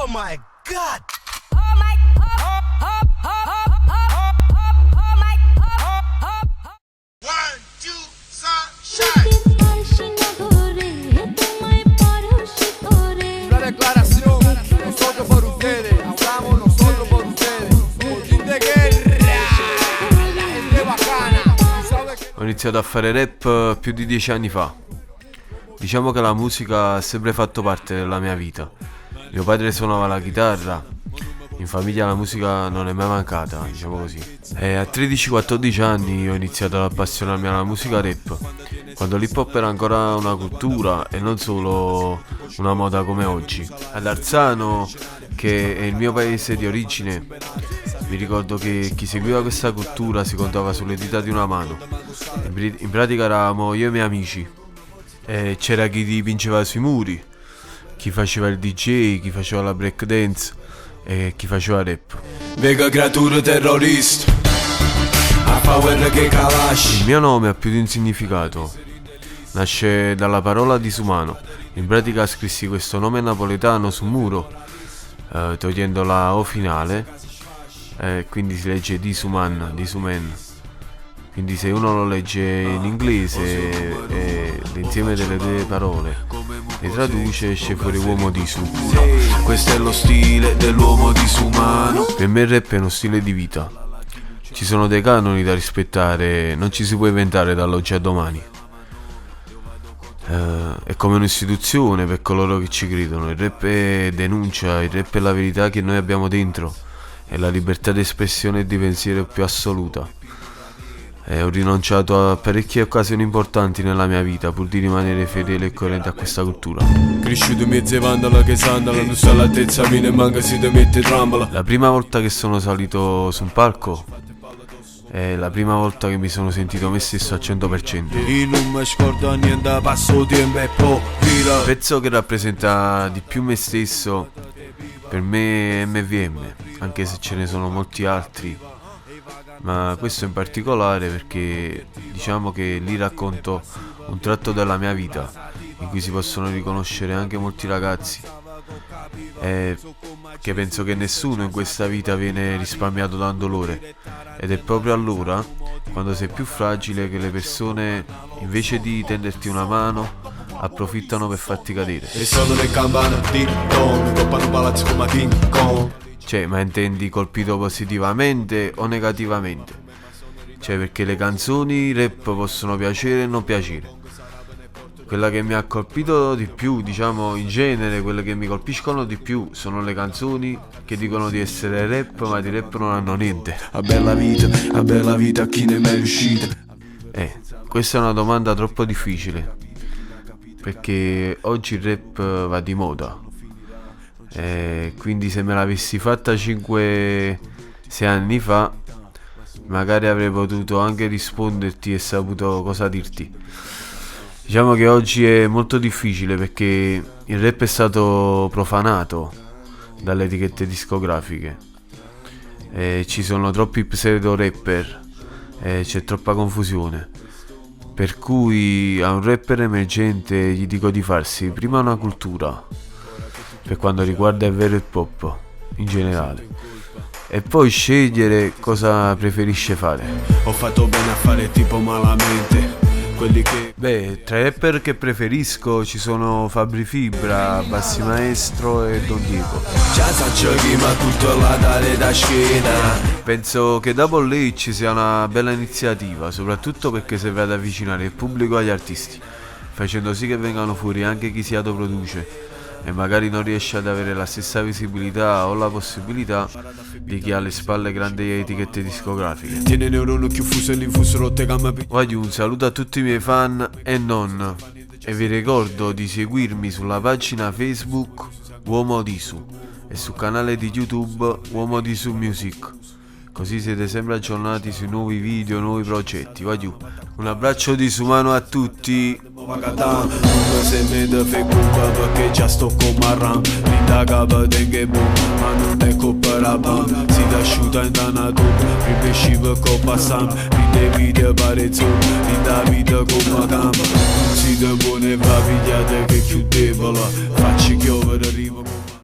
Oh my God. Oh my, oh my, One, two, sunshine. Una declaración, nosotros por ustedes, hablamos nosotros por ustedes, Fortín de guerra, la gente bacana. Ho iniziato a fare rap più di 10 anni fa. Diciamo che la musica ha sempre fatto parte della mia vita. Mio padre suonava la chitarra, in famiglia la musica non è mai mancata, diciamo così. E a 13-14 anni ho iniziato ad appassionarmi alla musica rap, quando l'hip hop era ancora una cultura e non solo una moda come oggi. Ad Arzano, che è il mio paese di origine, mi ricordo che chi seguiva questa cultura si contava sulle dita di una mano. In pratica eravamo io e i miei amici, e c'era chi dipingeva sui muri, chi faceva il DJ, chi faceva la break dance e chi faceva rap. Vega creatura terrorista, a power che Kalash. Il mio nome ha più di un significato. Nasce dalla parola disumano. In pratica scrissi questo nome napoletano su un muro, togliendo la O finale, quindi si legge disuman, disuman. Quindi se uno lo legge in inglese, l'insieme delle due parole e traduce, esce fuori uomo disu. Questo è lo stile dell'uomo disumano. Per me il rap è uno stile di vita. Ci sono dei canoni da rispettare, non ci si può inventare dall'oggi a domani. È come un'istituzione per coloro che ci credono. Il rap è denuncia, il rap è la verità che noi abbiamo dentro, è la libertà di espressione e di pensiero più assoluta. Ho rinunciato a parecchie occasioni importanti nella mia vita pur di rimanere fedele e coerente a questa cultura. Cresciuto mezzo vandala che sandala, non sta all'altezza mia, manca si te mette trambola. La prima volta che sono salito su un palco è la prima volta che mi sono sentito me stesso al 100%. Io non mi scordo niente, passo tempo e poi vira. Il pezzo che rappresenta di più me stesso per me è MVM, anche se ce ne sono molti altri, ma questo in particolare perché diciamo che lì racconto un tratto della mia vita in cui si possono riconoscere anche molti ragazzi, che penso che nessuno in questa vita viene risparmiato da un dolore, ed è proprio allora, quando sei più fragile, che le persone invece di tenderti una mano approfittano per farti cadere. E sono le campane di Don, coppano palazzo come King Kong. Cioè, ma intendi colpito positivamente o negativamente? Cioè, perché le canzoni rap possono piacere e non piacere. Quella che mi ha colpito di più, diciamo in genere, quelle che mi colpiscono di più sono le canzoni che dicono di essere rap ma di rap non hanno niente. A bella vita, a chi ne è mai riuscita? Questa è una domanda troppo difficile, perché oggi il rap va di moda. Quindi se me l'avessi fatta 5-6 anni fa, magari avrei potuto anche risponderti e saputo cosa dirti. Diciamo che oggi è molto difficile perché il rap è stato profanato dalle etichette discografiche, ci sono troppi pseudo rapper, c'è troppa confusione, per cui a un rapper emergente gli dico di farsi prima una cultura per quanto riguarda il vero hip hop in generale, e poi scegliere cosa preferisce fare. Ho fatto bene a fare tipo malamente quelli che... Tra i rapper che preferisco ci sono Fabri Fibra, Bassi Maestro e Don Diego. Già saccio chi ma tutto la dare da scena. Penso che Double H ci sia una bella iniziativa, soprattutto perché serve ad avvicinare il pubblico agli artisti, facendo sì che vengano fuori anche chi si autoproduce e magari non riesce ad avere la stessa visibilità o la possibilità di chi ha alle spalle grandi etichette discografiche. Tiene neurono più fuso e l'infuso rotte gamma. Voglio un saluto a tutti i miei fan e non, e vi ricordo di seguirmi sulla pagina Facebook Uomo Disu e sul canale di YouTube Uomo Disu Music, così siete sempre aggiornati sui nuovi video, nuovi progetti. Voglio un abbraccio disumano a tutti. Non se ne deve colpa perché già sto con Marram. Linda capa dengue boom, ma non è colpa la bam. Si da asciuta in danato, prima sciva coppa sam. Ride video pare zoom, linda vita come campo. Si da buone va pigliate che chiudeva la. Facci chiovere rima.